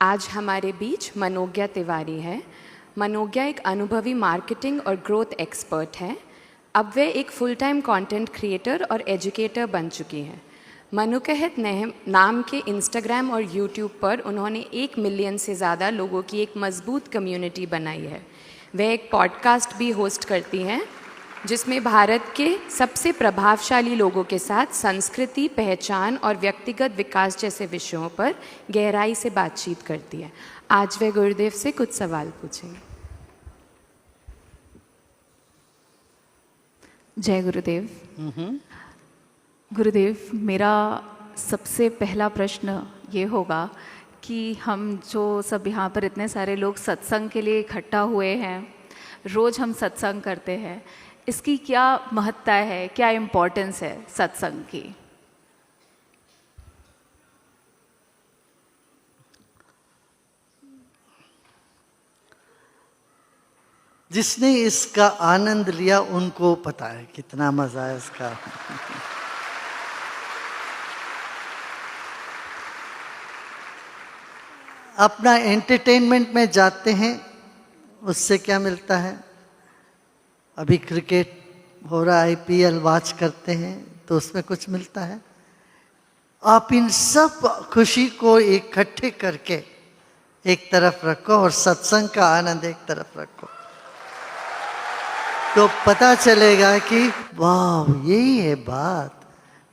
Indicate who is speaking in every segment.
Speaker 1: आज हमारे बीच मनोज्ञा तिवारी है। मनोज्ञा एक अनुभवी मार्केटिंग और ग्रोथ एक्सपर्ट हैं। अब वे एक फुल टाइम कंटेंट क्रिएटर और एजुकेटर बन चुकी हैं। मनुकहित नाम के इंस्टाग्राम और यूट्यूब पर उन्होंने 1 मिलियन से ज़्यादा लोगों की एक मजबूत कम्युनिटी बनाई है। वे एक पॉडकास्ट भी होस्ट करती हैं जिसमें भारत के सबसे प्रभावशाली लोगों के साथ संस्कृति, पहचान और व्यक्तिगत विकास जैसे विषयों पर गहराई से बातचीत करती है। आज वे गुरुदेव से कुछ सवाल पूछेंगे। जय गुरुदेव। गुरुदेव, मेरा सबसे पहला प्रश्न ये होगा कि हम जो सब यहाँ पर इतने सारे लोग सत्संग के लिए इकट्ठा हुए हैं, रोज़ हम सत्संग करते हैं, इसकी क्या महत्ता है, क्या इम्पोर्टेंस है सत्संग की?
Speaker 2: जिसने इसका आनंद लिया उनको पता है कितना मजा है इसका। अपना एंटरटेनमेंट में जाते हैं, उससे क्या मिलता है? अभी क्रिकेट हो रहा है, IPL वॉच करते हैं तो उसमें कुछ मिलता है। आप इन सब खुशी को इकट्ठे करके एक तरफ रखो और सत्संग का आनंद एक तरफ रखो, तो पता चलेगा कि वाह, यही है बात,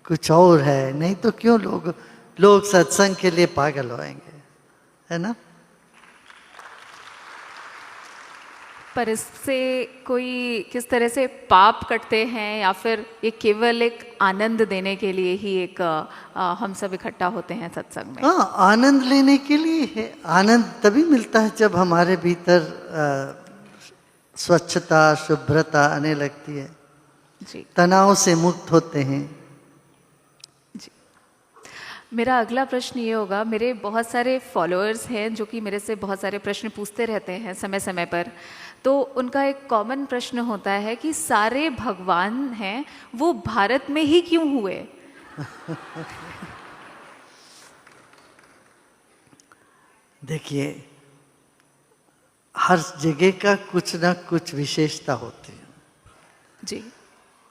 Speaker 2: कुछ और है। नहीं तो क्यों लोग सत्संग के लिए पागल होएंगे, है ना?
Speaker 1: पर इससे कोई किस तरह से पाप कटते हैं, या फिर ये केवल एक आनंद देने के लिए ही एक हम सब इकट्ठा होते हैं सत्संग में?
Speaker 2: हाँ, आनंद लेने के लिए है। आनंद तभी मिलता है जब हमारे भीतर स्वच्छता, शुभ्रता आने लगती है,
Speaker 1: जी,
Speaker 2: तनाव से मुक्त होते हैं।
Speaker 1: जी। मेरा अगला प्रश्न ये होगा, मेरे बहुत सारे फॉलोअर्स हैं जो कि मेरे से बहुत सारे प्रश्न पूछते रहते हैं समय समय पर। तो उनका एक कॉमन प्रश्न होता है कि सारे भगवान हैं वो भारत में ही क्यों हुए?
Speaker 2: देखिए, हर जगह का कुछ ना कुछ विशेषता होती है।
Speaker 1: जी।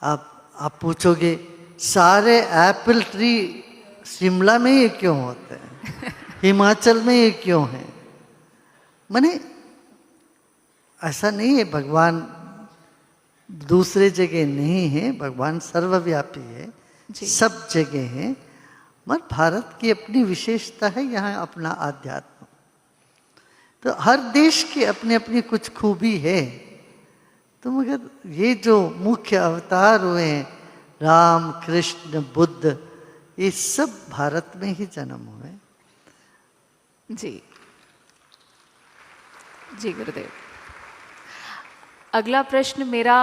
Speaker 2: आप पूछोगे सारे एप्पल ट्री शिमला में ये क्यों होते हैं, हिमाचल में ये क्यों है? माने ऐसा नहीं है भगवान दूसरे जगह नहीं है, भगवान सर्वव्यापी है, सब जगह है। मगर भारत की अपनी विशेषता है, यहाँ अपना आध्यात्म। तो हर देश की अपनी अपनी कुछ खूबी है। तो मगर ये जो मुख्य अवतार हुए हैं, राम, कृष्ण, बुद्ध, ये सब भारत में ही जन्म हुए।
Speaker 1: जी जी गुरुदेव। अगला प्रश्न मेरा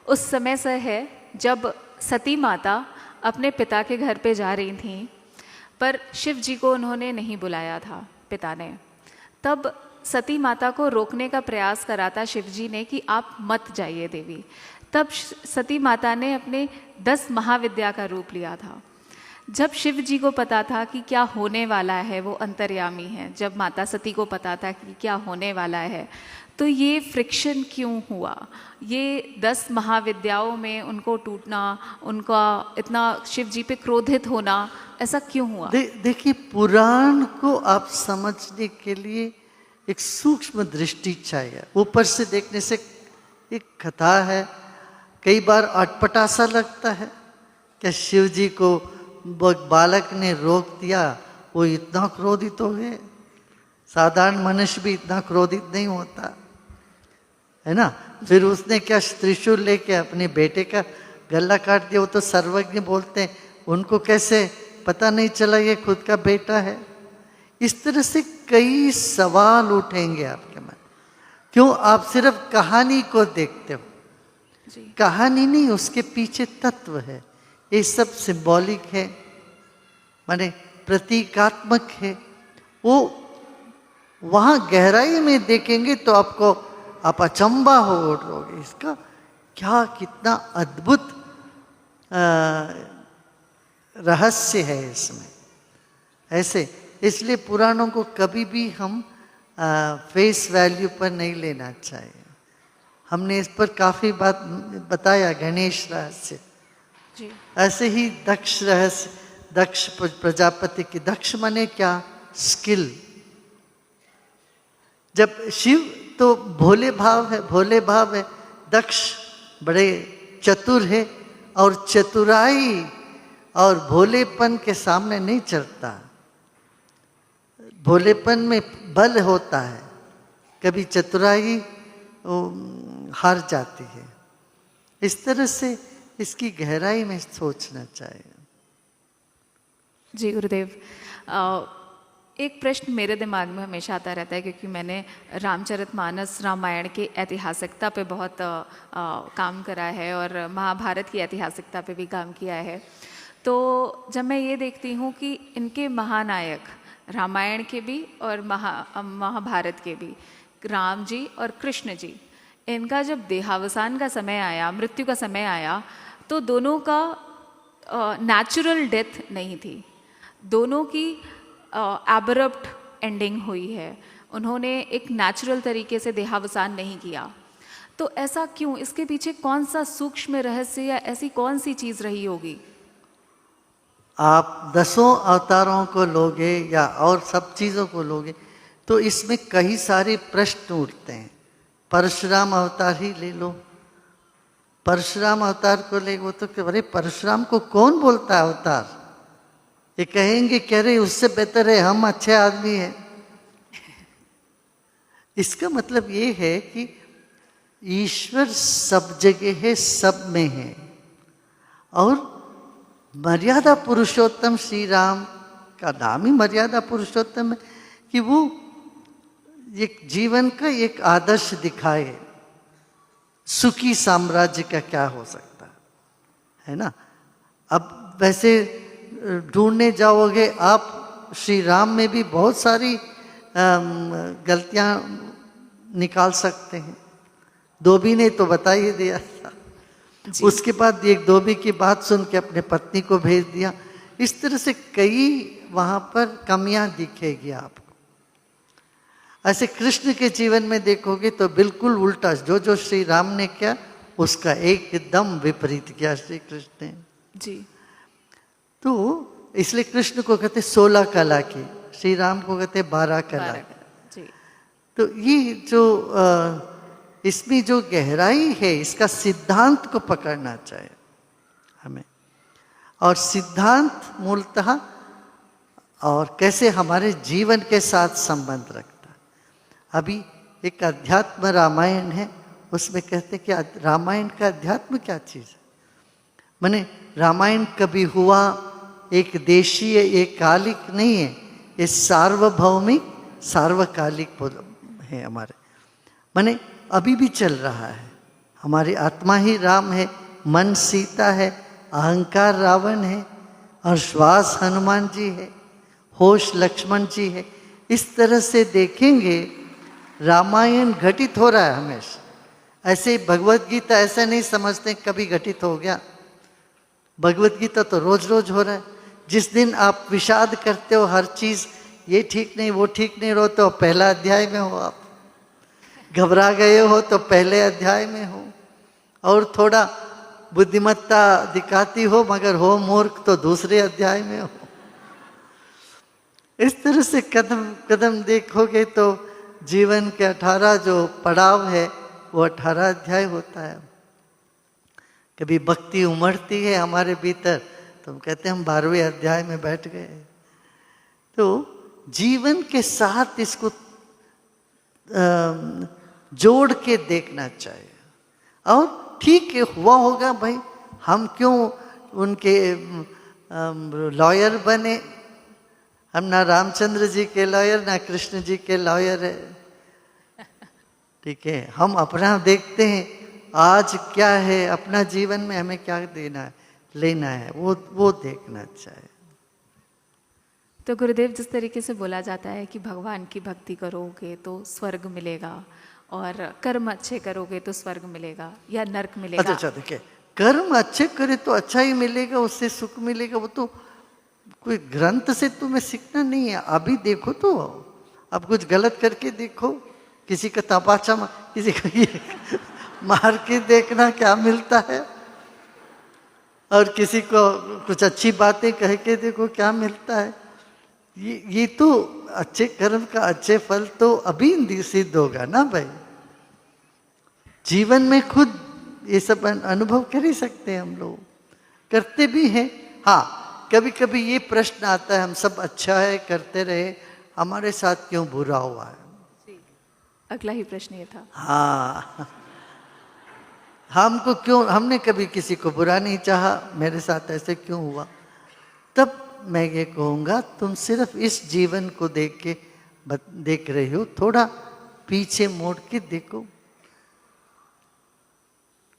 Speaker 1: उस समय से है जब सती माता अपने पिता के घर पे जा रही थी, पर शिव जी को उन्होंने नहीं बुलाया था पिता ने। तब सती माता को रोकने का प्रयास करा था शिव जी ने कि आप मत जाइए देवी। तब सती माता ने अपने 10 महाविद्या का रूप लिया था। जब शिव जी को पता था कि क्या होने वाला है, वो अंतर्यामी है, जब माता सती को पता था कि क्या होने वाला है, तो ये फ्रिक्शन क्यों हुआ? ये 10 महाविद्याओं में उनको टूटना, उनका इतना शिव जी पे क्रोधित होना, ऐसा क्यों हुआ?
Speaker 2: देखिए, पुराण को आप समझने के लिए एक सूक्ष्म दृष्टि चाहिए। ऊपर से देखने से एक कथा है, कई बार अटपटा सा लगता है। क्या शिव जी को बालक ने रोक दिया, वो इतना क्रोधित हो गए? साधारण मनुष्य भी इतना क्रोधित नहीं होता है ना। फिर उसने क्या त्रिशूल लेके अपने बेटे का गला काट दिया। वो तो सर्वज्ञ बोलते हैं, उनको कैसे पता नहीं चला ये खुद का बेटा है? इस तरह से कई सवाल उठेंगे आपके मन। क्यों आप सिर्फ कहानी को देखते हो? कहानी नहीं, उसके पीछे तत्व है। ये सब सिंबॉलिक है, माने प्रतीकात्मक है। वो वहाँ गहराई में देखेंगे तो आप अचंबा हो उठोगे, इसका क्या कितना अद्भुत रहस्य है इसमें। ऐसे इसलिए पुराणों को कभी भी हम फेस वैल्यू पर नहीं लेना चाहिए। हमने इस पर काफ़ी बात बताया, गणेश रहस्य।
Speaker 1: जी
Speaker 2: ऐसे ही दक्ष रहस्य, दक्ष प्रजापति की, दक्ष माने क्या, स्किल। जब शिव तो भोले भाव है, भोले भाव है, दक्ष बड़े चतुर है, और चतुराई और भोलेपन के सामने नहीं चलता। भोलेपन में बल होता है, कभी चतुराई हार जाती है। इस तरह से इसकी गहराई में सोचना चाहिए।
Speaker 1: जी गुरुदेव, एक प्रश्न मेरे दिमाग में हमेशा आता रहता है, क्योंकि मैंने रामचरितमानस, रामायण की ऐतिहासिकता पे बहुत काम करा है और महाभारत की ऐतिहासिकता पे भी काम किया है। तो जब मैं ये देखती हूँ कि इनके महानायक, रामायण के भी और महाभारत के भी, राम जी और कृष्ण जी, इनका जब देहावसान का समय आया, मृत्यु का समय आया, तो दोनों का नेचुरल डेथ नहीं थी, दोनों की एब्रप्ट एंडिंग हुई है। उन्होंने एक नेचुरल तरीके से देहावसान नहीं किया। तो ऐसा क्यों? इसके पीछे कौन सा सूक्ष्म रहस्य या ऐसी कौन सी चीज़ रही होगी?
Speaker 2: आप 10 अवतारों को लोगे या और सब चीज़ों को लोगे तो इसमें कई सारे प्रश्न उठते हैं। परशुराम अवतार ही ले लो, परशुराम अवतार को ले, वो तो अरे परशुराम को कौन बोलता है अवतार? ये कहेंगे कह रहे उससे बेहतर है हम अच्छे आदमी हैं। इसका मतलब ये है कि ईश्वर सब जगह है, सब में है, और मर्यादा पुरुषोत्तम श्री राम का नाम ही मर्यादा पुरुषोत्तम है कि वो एक जीवन का एक आदर्श दिखाए। सुखी साम्राज्य का क्या हो सकता है ना। अब वैसे ढूंढने जाओगे आप, श्री राम में भी बहुत सारी गलतियां निकाल सकते हैं। धोबी ने तो बता ही दिया था, उसके बाद एक धोबी की बात सुन के अपने पत्नी को भेज दिया। इस तरह से कई वहां पर कमियां दिखेगी आपको। ऐसे कृष्ण के जीवन में देखोगे तो बिल्कुल उल्टा, जो जो श्री राम ने किया उसका एकदम विपरीत किया श्री कृष्ण ने।
Speaker 1: जी।
Speaker 2: तो इसलिए कृष्ण को कहते 16 कला की, श्री राम को कहते 12 कला।
Speaker 1: जी।
Speaker 2: तो ये जो इसमें जो गहराई है, इसका सिद्धांत को पकड़ना चाहिए हमें। और सिद्धांत मूलतः और कैसे हमारे जीवन के साथ संबंध रखता है। अभी एक अध्यात्म रामायण है, उसमें कहते हैं कि रामायण का अध्यात्म क्या चीज़ है। माने रामायण कभी हुआ एक देशीय, एक कालिक नहीं है, ये सार्वभौमिक सार्वकालिक है हमारे। माने अभी भी चल रहा है। हमारी आत्मा ही राम है, मन सीता है, अहंकार रावण है, और श्वास हनुमान जी है, होश लक्ष्मण जी है। इस तरह से देखेंगे रामायण घटित हो रहा है हमेशा। ऐसे भगवत गीता ऐसा नहीं समझते कभी घटित हो गया। भगवत गीता तो रोज रोज हो रहा है। जिस दिन आप विषाद करते हो हर चीज ये ठीक नहीं वो ठीक नहीं, रो तो पहला अध्याय में हो, आप घबरा गए हो तो पहले अध्याय में हो, और थोड़ा बुद्धिमत्ता दिखाती हो मगर हो मूर्ख तो दूसरे अध्याय में हो। इस तरह से कदम कदम देखोगे तो जीवन के 18 जो पड़ाव है वो 18 अध्याय होता है। कभी भक्ति उमड़ती है हमारे भीतर तो हम कहते हैं हम 12वें अध्याय में बैठ गए। तो जीवन के साथ इसको जोड़ के देखना चाहिए। और ठीक है, हुआ होगा भाई, हम क्यों उनके लॉयर बने। हम ना रामचंद्र जी के लॉयर ना कृष्ण जी के लॉयर है। ठीक है, हम अपना देखते हैं आज क्या है, अपना जीवन में हमें क्या देना है, लेना है, वो देखना चाहिए।
Speaker 1: तो गुरुदेव, जिस तरीके से बोला जाता है कि भगवान की भक्ति करोगे तो स्वर्ग मिलेगा और कर्म अच्छे करोगे तो स्वर्ग मिलेगा या नरक मिलेगा।
Speaker 2: अच्छा देखिए, कर्म अच्छे करे तो अच्छा ही मिलेगा, उससे सुख मिलेगा, वो तो कोई ग्रंथ से तुम्हें सीखना नहीं है। अभी देखो तो, अब कुछ गलत करके देखो, किसी का तपाचा किसी का ये मार के देखना क्या मिलता है, और किसी को कुछ अच्छी बातें कह के देखो क्या मिलता है। ये तो अच्छे कर्म का अच्छे फल तो अभी सिद्ध होगा ना भाई। जीवन में खुद ये सब अनुभव कर ही सकते हैं, हम लोग करते भी हैं। हाँ, कभी कभी ये प्रश्न आता है, हम सब अच्छा है करते रहे, हमारे साथ क्यों बुरा हुआ है।
Speaker 1: अगला ही प्रश्न ये था।
Speaker 2: हाँ, हमको क्यों, हमने कभी किसी को बुरा नहीं चाहा, मेरे साथ ऐसे क्यों हुआ। तब मैं ये कहूँगा, तुम सिर्फ इस जीवन को देख रहे हो, थोड़ा पीछे मोड़ के देखो।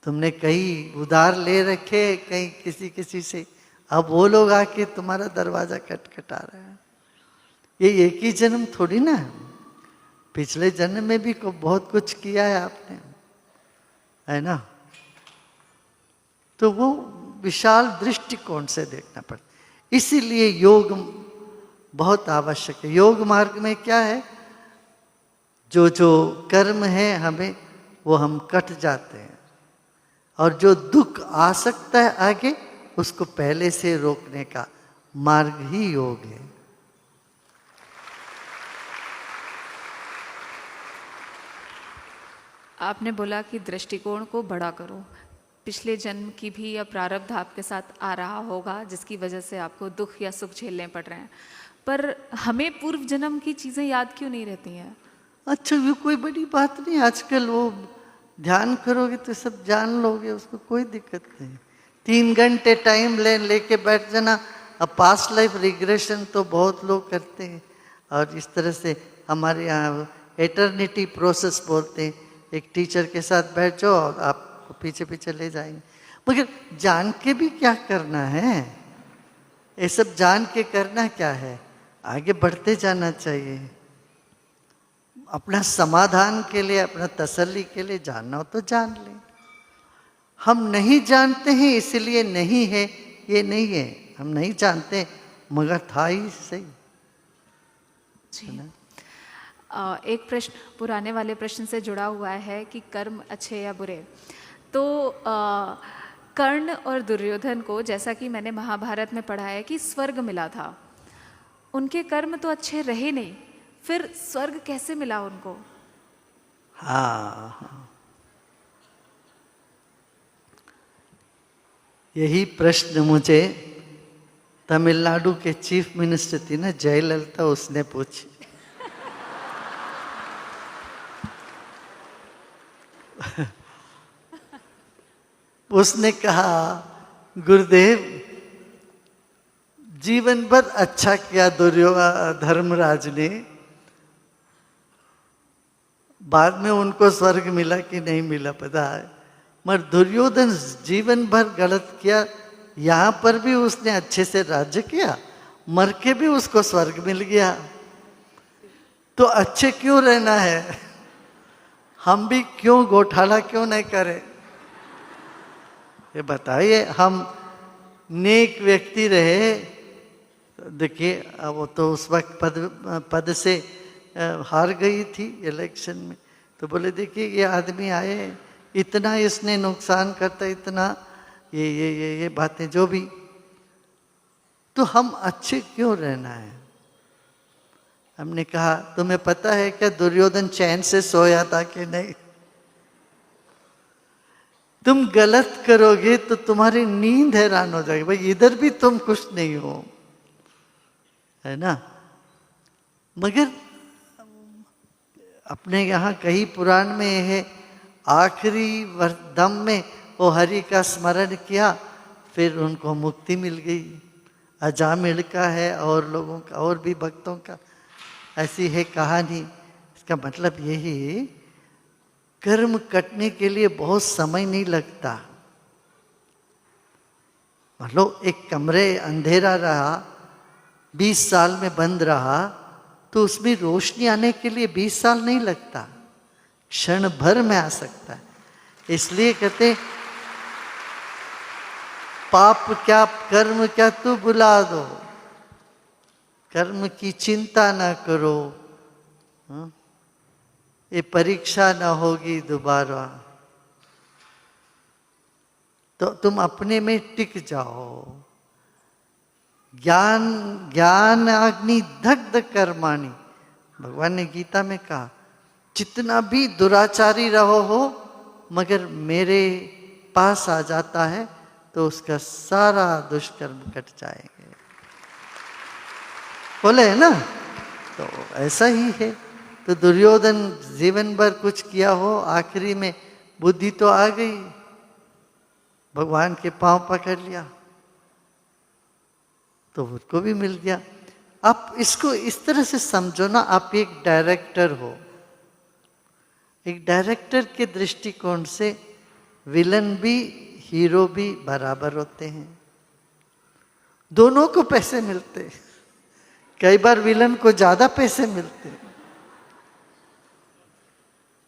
Speaker 2: तुमने कई उधार ले रखे कहीं किसी से, अब वो लोग आके तुम्हारा दरवाजा खटखटा रहे हैं। ये एक ही जन्म थोड़ी ना है, पिछले जन्म में भी बहुत कुछ किया है आपने, है ना। तो वो विशाल दृष्टिकोण से देखना पड़ता, इसीलिए योग बहुत आवश्यक है। योग मार्ग में क्या है, जो जो कर्म है हमें, वो हम कट जाते हैं, और जो दुख आ सकता है आगे, उसको पहले से रोकने का मार्ग ही योग है।
Speaker 1: आपने बोला कि दृष्टिकोण को बड़ा करो। पिछले जन्म की भी या प्रारब्ध आपके साथ आ रहा होगा, जिसकी वजह से आपको दुख या सुख झेलने पड़ रहे हैं, पर हमें पूर्व जन्म की चीज़ें याद क्यों नहीं रहती हैं? अच्छा,
Speaker 2: ये कोई बड़ी बात नहीं, आजकल वो ध्यान करोगे तो सब जान लोगे, उसको कोई दिक्कत नहीं। 3 घंटे टाइम लेके बैठ जाना। अब पास्ट लाइफ रिग्रेशन तो बहुत लोग करते हैं, और इस तरह से हमारे यहाँ एटर्निटी प्रोसेस बोलते हैं। एक टीचर के साथ बैठ जाओ और आपको पीछे पीछे ले जाएंगे, मगर जान के भी क्या करना है, ये सब जान के करना क्या है, आगे बढ़ते जाना चाहिए। अपना समाधान के लिए, अपना तसल्ली के लिए जानना हो तो जान ले। हम नहीं जानते हैं इसलिए नहीं है, ये नहीं है, हम नहीं जानते मगर था ही सही।
Speaker 1: जी। एक प्रश्न पुराने वाले प्रश्न से जुड़ा हुआ है कि कर्म अच्छे या बुरे। तो कर्ण और दुर्योधन को, जैसा कि मैंने महाभारत में पढ़ा है कि स्वर्ग मिला था, उनके कर्म तो अच्छे रहे नहीं, फिर स्वर्ग कैसे मिला उनको?
Speaker 2: हाँ, यही प्रश्न मुझे तमिलनाडु के चीफ मिनिस्टर थी ना जयललिता, उसने पूछी। उसने कहा, गुरुदेव जीवन भर अच्छा किया धर्मराज ने, बाद में उनको स्वर्ग मिला कि नहीं मिला पता है, मगर दुर्योधन जीवन भर गलत किया, यहाँ पर भी उसने अच्छे से राज्य किया, मर के भी उसको स्वर्ग मिल गया। तो अच्छे क्यों रहना है, हम भी क्यों घोटाला क्यों नहीं करें, ये बताइए। हम नेक व्यक्ति रहे। देखिए, वो तो उस वक्त पद से हार गई थी इलेक्शन में, तो बोले देखिए ये आदमी आए, इतना इसने नुकसान करता, इतना ये बातें जो भी, तो हम अच्छे क्यों रहना है। हमने कहा, तुम्हें पता है क्या दुर्योधन चैन से सोया था कि नहीं? तुम गलत करोगे तो तुम्हारी नींद हैरान हो जाएगी, भाई इधर भी तुम खुश नहीं हो, है ना। मगर अपने यहाँ कई पुराण में है, आखिरी दम में वो हरि का स्मरण किया, फिर उनको मुक्ति मिल गई। अजामिल का है और लोगों का और भी भक्तों का ऐसी है कहानी। इसका मतलब यही, कर्म कटने के लिए बहुत समय नहीं लगता। मतलब एक कमरे अंधेरा रहा, 20 साल में बंद रहा, तो उसमें रोशनी आने के लिए 20 साल नहीं लगता, क्षण भर में आ सकता है। इसलिए कहते पाप क्या कर्म क्या तू बुला दो, कर्म की चिंता ना करो, हाँ? ये परीक्षा ना होगी दोबारा, तो तुम अपने में टिक जाओ। ज्ञान ज्ञान अग्नि दग्ध कर्माणि, भगवान ने गीता में कहा, जितना भी दुराचारी रहो हो, मगर मेरे पास आ जाता है तो उसका सारा दुष्कर्म कट जाएंगे। बोले है ना, तो ऐसा ही है। तो दुर्योधन जीवन भर कुछ किया हो, आखिरी में बुद्धि तो आ गई, भगवान के पांव पकड़ लिया तो उसको भी मिल गया। आप इसको इस तरह से समझो ना, आप एक डायरेक्टर हो, एक डायरेक्टर के दृष्टिकोण से विलन भी हीरो भी बराबर होते हैं, दोनों को पैसे मिलते हैं। कई बार विलन को ज्यादा पैसे मिलते हैं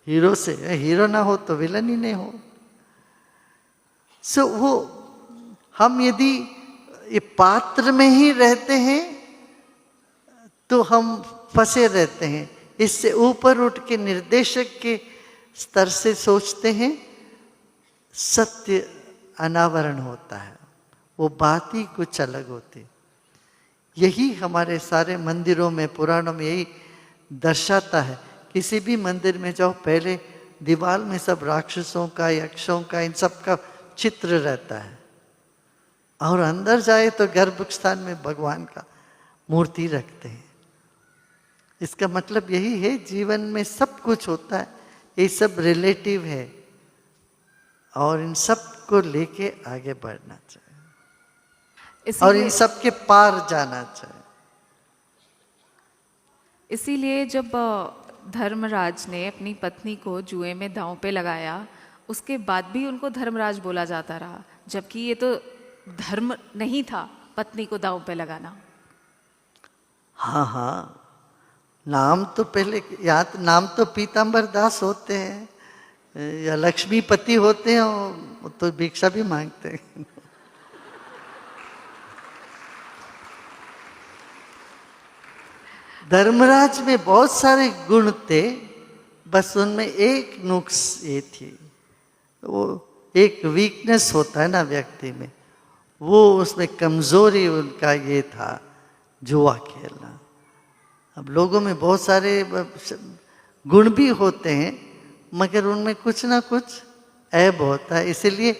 Speaker 2: हीरो से, हीरो ना हो तो विलन ही नहीं हो। सो वो हम यदि ये पात्र में ही रहते हैं तो हम फंसे रहते हैं। इससे ऊपर उठ के निर्देशक के स्तर से सोचते हैं, सत्य अनावरण होता है, वो बात ही कुछ अलग होती। यही हमारे सारे मंदिरों में, पुराणों में यही दर्शाता है। किसी भी मंदिर में जाओ, पहले दीवार में सब राक्षसों का, यक्षों का, इन सब का चित्र रहता है, और अंदर जाए तो गर्भस्थान में भगवान का मूर्ति रखते हैं। इसका मतलब यही है, जीवन में सब कुछ होता है, ये सब रिलेटिव है, और इन सब को लेके आगे बढ़ना चाहिए और इन सब के पार जाना चाहिए।
Speaker 1: इसीलिए जब धर्मराज ने अपनी पत्नी को जुए में दांव पे लगाया, उसके बाद भी उनको धर्मराज बोला जाता रहा, जबकि ये तो धर्म नहीं था पत्नी को दांव पे लगाना।
Speaker 2: हाँ हाँ, नाम तो पहले याद, नाम तो पीताम्बर दास होते हैं या लक्ष्मीपति होते हैं, और तो भिक्षा भी मांगते हैं। धर्मराज में बहुत सारे गुण थे, बस उनमें एक नुक्स ये थी, वो एक वीकनेस होता है ना व्यक्ति में, वो उसमें कमजोरी उनका ये था, जुआ खेलना। अब लोगों में बहुत सारे गुण भी होते हैं, मगर उनमें कुछ ना कुछ ऐब होता है। इसीलिए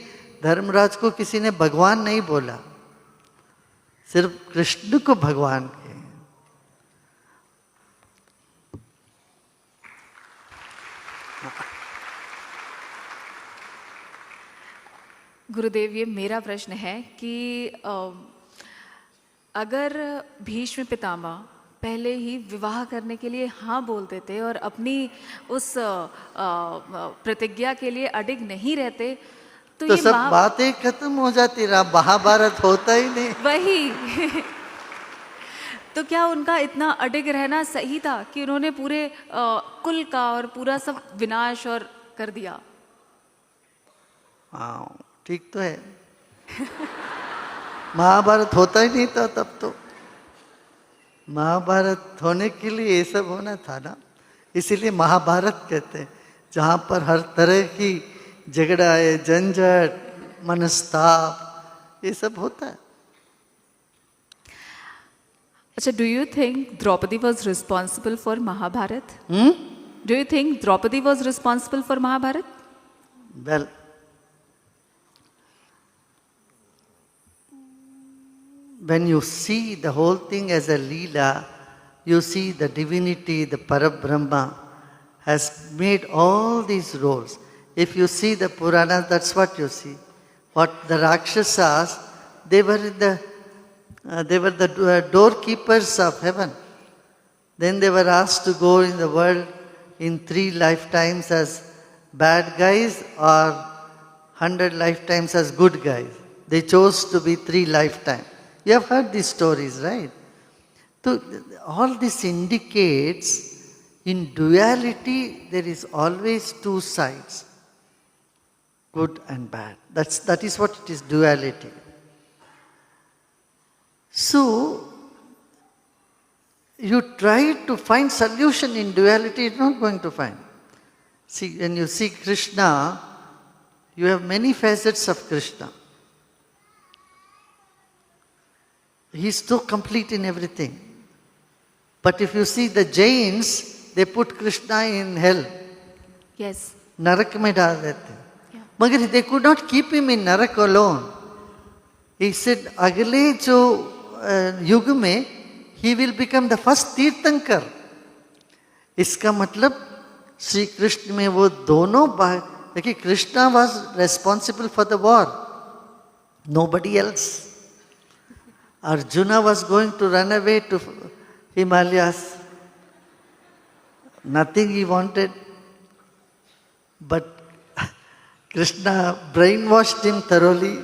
Speaker 2: धर्मराज को किसी ने भगवान नहीं बोला, सिर्फ कृष्ण को भगवान के।
Speaker 1: गुरुदेव, ये मेरा प्रश्न है कि अगर भीष्म पितामह पहले ही विवाह करने के लिए हाँ बोल देते और अपनी उस प्रतिज्ञा के लिए अडिग नहीं रहते तो ये
Speaker 2: सब बातें खत्म हो जाती, रहा महाभारत होता ही नहीं।
Speaker 1: वही तो क्या उनका इतना अडिग रहना सही था कि उन्होंने पूरे कुल का और पूरा सब विनाश और कर दिया?
Speaker 2: हाँ ठीक तो है। महाभारत होता ही नहीं था तब तो, महाभारत होने के लिए ये सब होना था ना, इसीलिए महाभारत कहते हैं, जहाँ पर हर तरह की झगड़ा है, झंझट, मनस्ताप, ये सब होता है।
Speaker 1: अच्छा, do you think Draupadi was responsible for Mahabharat? Do you think Draupadi was responsible for Mahabharat?
Speaker 2: Well, when you see the whole thing as a Leela, you see the divinity, the Parabrahma has made all these roles. If you see the Puranas, that's what you see. What the Rakshasas, they were the doorkeepers of heaven. Then they were asked to go in the world in 3 lifetimes as bad guys or 100 lifetimes as good guys. They chose to be 3 lifetimes. You have heard these stories, right? So all this indicates in duality there is always 2 sides, good and bad. That is what it is, duality. So you try to find solution in duality, you're not going to find. See, when you see Krishna, you have many facets of Krishna. He's so complete in everything. But if you see the Jains, they put Krishna in hell.
Speaker 1: Yes.
Speaker 2: Narak mein डाल देते.
Speaker 1: Yeah.
Speaker 2: मगर they could not keep him in Narak alone. He said, अगले जो युग में he will become the first तीर्थंकर. इसका मतलब श्री कृष्ण में वो दोनों देखिए, Krishna was responsible for the war. Nobody else. Arjuna was going to run away to Himalayas. Nothing he wanted. But Krishna brainwashed him thoroughly,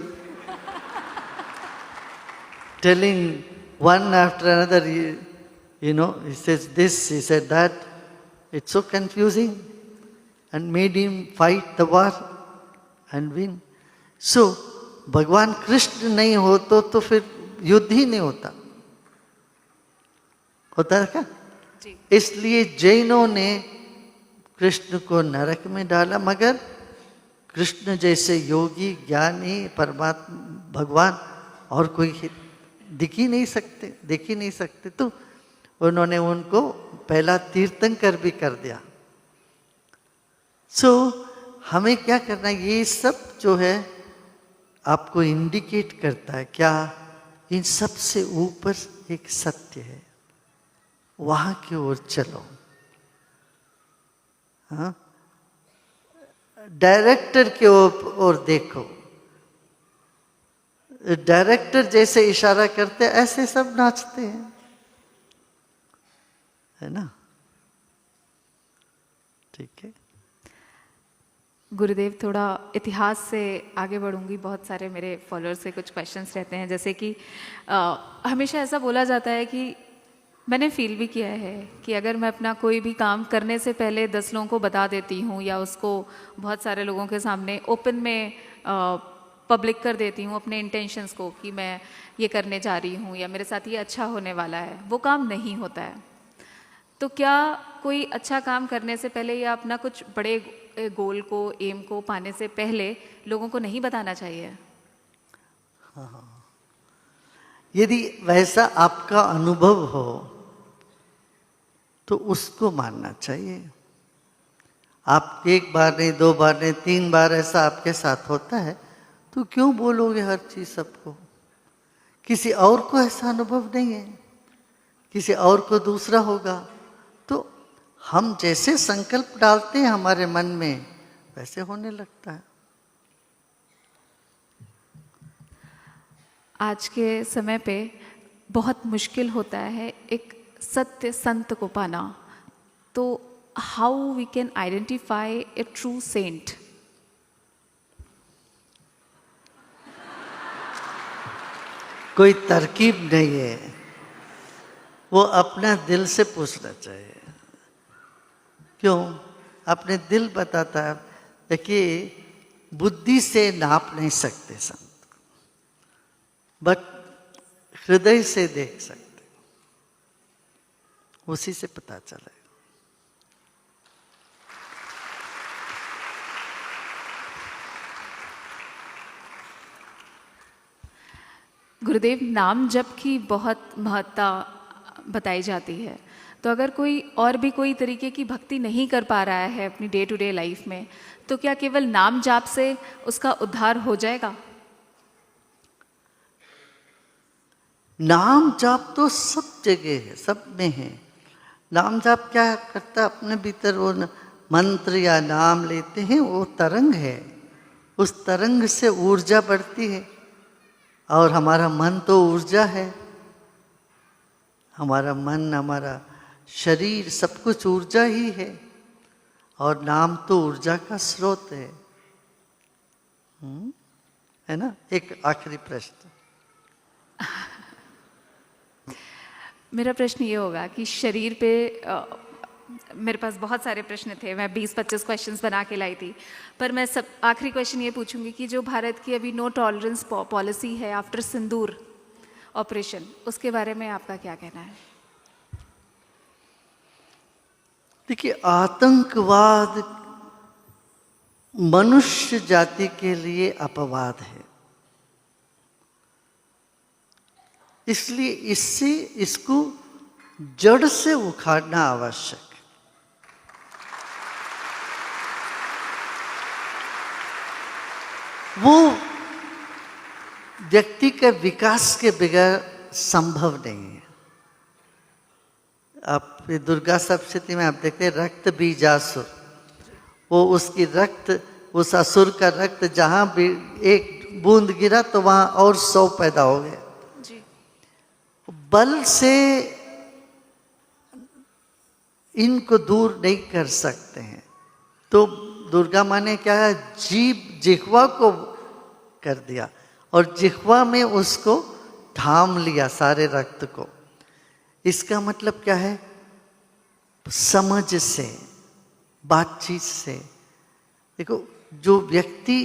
Speaker 2: telling one after another, he says this, he said that. It's so confusing, and made him fight the war and win. So, भगवान कृष्ण नहीं हो तो फिर युद्ध ही नहीं होता है क्या? इसलिए जैनों ने कृष्ण को नरक में डाला, मगर कृष्ण जैसे योगी, ज्ञानी, परमात्मा, भगवान और कोई दिख ही नहीं सकते, तो उन्होंने उनको पहला तीर्थंकर भी कर दिया. सो हमें क्या करना है? ये सब जो है आपको इंडिकेट करता है क्या? इन सब से ऊपर एक सत्य है, वहां की ओर चलो. हाँ, डायरेक्टर के ओर देखो. डायरेक्टर जैसे इशारा करते ऐसे सब नाचते हैं, है ना? ठीक है.
Speaker 1: गुरुदेव, थोड़ा इतिहास से आगे बढ़ूंगी. बहुत सारे मेरे फॉलोअर्स से कुछ क्वेश्चंस रहते हैं, जैसे कि हमेशा ऐसा बोला जाता है कि मैंने फील भी किया है कि अगर मैं अपना कोई भी काम करने से पहले 10 लोगों को बता देती हूँ या उसको बहुत सारे लोगों के सामने ओपन में पब्लिक कर देती हूँ अपने इंटेंशंस को कि मैं ये करने जा रही हूँ या मेरे साथ ये अच्छा होने वाला है, वो काम नहीं होता है. तो क्या कोई अच्छा काम करने से पहले या अपना कुछ बड़े गोल को, एम को पाने से पहले लोगों को नहीं बताना चाहिए?
Speaker 2: हाँ. यदि वैसा आपका अनुभव हो तो उसको मानना चाहिए. आप 1 बार नहीं, 2 बार नहीं, 3 बार ऐसा आपके साथ होता है, तो क्यों बोलोगे हर चीज सबको? किसी और को ऐसा अनुभव नहीं है, किसी और को दूसरा होगा. तो हम जैसे संकल्प डालते हैं हमारे मन में, वैसे होने लगता है.
Speaker 1: आज के समय पे बहुत मुश्किल होता है एक सत्य संत को पाना. तो how we can identify a true saint?
Speaker 2: कोई तरकीब नहीं है, वो अपना दिल से पूछना चाहिए. क्यों? अपने दिल बताता है. देखिए, बुद्धि से नाप नहीं सकते संत, बट हृदय से देख सकते, उसी से पता चलेगा.
Speaker 1: गुरुदेव, नाम जप की बहुत महत्ता बताई जाती है, तो अगर कोई और भी कोई तरीके की भक्ति नहीं कर पा रहा है अपनी डे टू डे लाइफ में, तो क्या केवल नाम जाप से उसका उद्धार हो जाएगा?
Speaker 2: नाम जाप तो सब जगह है, सब में है. नाम जाप क्या करता है? अपने भीतर वो मंत्र या नाम लेते हैं, वो तरंग है, उस तरंग से ऊर्जा बढ़ती है. और हमारा मन तो ऊर्जा है, हमारा मन, हमारा शरीर, सब कुछ ऊर्जा ही है. और नाम तो ऊर्जा का स्रोत है. है ना? एक आखिरी प्रश्न.
Speaker 1: मेरा प्रश्न ये होगा कि शरीर पे मेरे पास बहुत सारे प्रश्न थे, मैं 20-25 क्वेश्चंस बना के लाई थी, पर मैं सब आखिरी क्वेश्चन ये पूछूंगी कि जो भारत की अभी नो टॉलरेंस पॉलिसी है आफ्टर सिंदूर ऑपरेशन, उसके बारे में आपका क्या कहना है?
Speaker 2: देखिए, आतंकवाद मनुष्य जाति के लिए अपवाद है, इसलिए इसको जड़ से उखाड़ना आवश्यक है। वो व्यक्ति के विकास के बगैर संभव नहीं है। आप दुर्गा सप्तशती में आप देखते हैं, रक्त बीजासुर, वो उसकी रक्त, उस असुर का रक्त जहां भी एक बूंद गिरा तो वहां और 100 पैदा हो गए।
Speaker 1: जी।
Speaker 2: बल से इनको दूर नहीं कर सकते हैं, तो दुर्गा माँ ने क्या है, जिह्वा को कर दिया और जिह्वा में उसको थाम लिया सारे रक्त को। इसका मतलब क्या है, समझ से, बातचीत से। देखो, जो व्यक्ति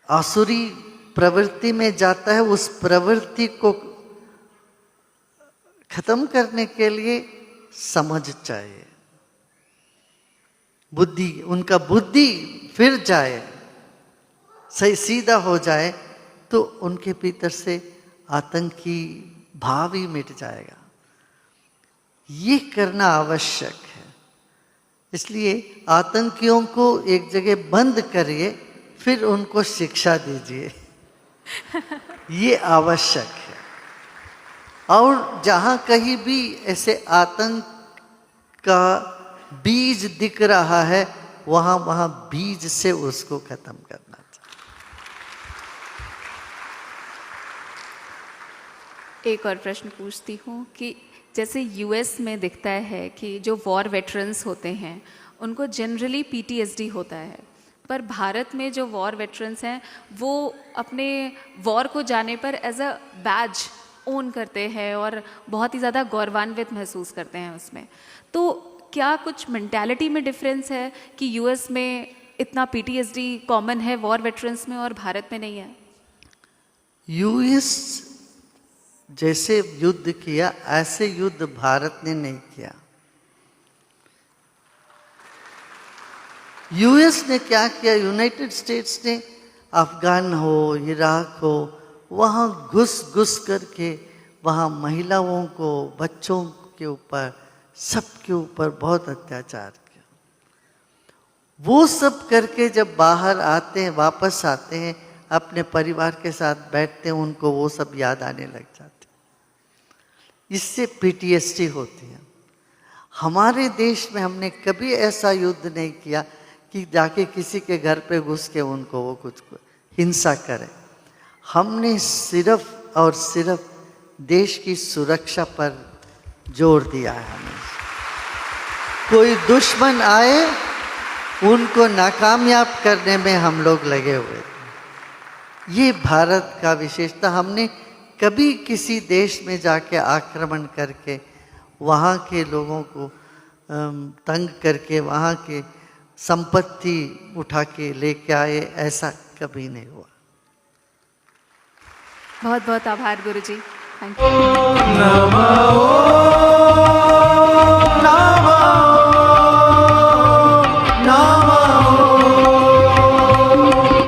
Speaker 2: आसुरी प्रवृत्ति में जाता है, उस प्रवृत्ति को खत्म करने के लिए समझ चाहिए, बुद्धि, उनका बुद्धि फिर जाए, सही सीधा हो जाए, तो उनके भीतर से आतंकी भाव ही मिट जाएगा। ये करना आवश्यक है। इसलिए आतंकियों को एक जगह बंद करिए, फिर उनको शिक्षा दीजिए। ये आवश्यक है। और जहां कहीं भी ऐसे आतंक का बीज दिख रहा है, वहां बीज से उसको खत्म करना चाहिए।
Speaker 1: एक और प्रश्न पूछती हूँ कि जैसे यूएस में दिखता है कि जो वॉर वेटरन्स होते हैं उनको जनरली पीटीएसडी होता है, पर भारत में जो वॉर वेटरन्स हैं वो अपने वॉर को जाने पर एज अ बैज ओन करते हैं और बहुत ही ज़्यादा गौरवान्वित महसूस करते हैं उसमें। तो क्या कुछ मेंटालिटी में डिफरेंस है कि यूएस में इतना पीटीएसडी कॉमन है वॉर वेटरन्स में और भारत में नहीं है?
Speaker 2: यूएस जैसे युद्ध किया, ऐसे युद्ध भारत ने नहीं किया। यूएस ने क्या किया, यूनाइटेड स्टेट्स ने अफगान हो, इराक हो, वहाँ घुस करके वहाँ महिलाओं को, बच्चों के ऊपर, सबके ऊपर बहुत अत्याचार किया। वो सब करके जब बाहर आते हैं, वापस आते हैं, अपने परिवार के साथ बैठते हैं, उनको वो सब याद आने लग जाते। इससे पीटीएसडी होती है। हमारे देश में हमने कभी ऐसा युद्ध नहीं किया कि जाके किसी के घर पे घुस के उनको वो कुछ हिंसा करे। हमने सिर्फ और सिर्फ देश की सुरक्षा पर जोर दिया है। हमें कोई दुश्मन आए, उनको नाकामयाब करने में हम लोग लगे हुए थे। ये भारत का विशेषता। हमने कभी किसी देश में जाके आक्रमण करके वहाँ के लोगों को तंग करके वहाँ के संपत्ति उठा के लेके आए, ऐसा कभी नहीं हुआ।
Speaker 1: बहुत बहुत आभार गुरुजी। Thank you.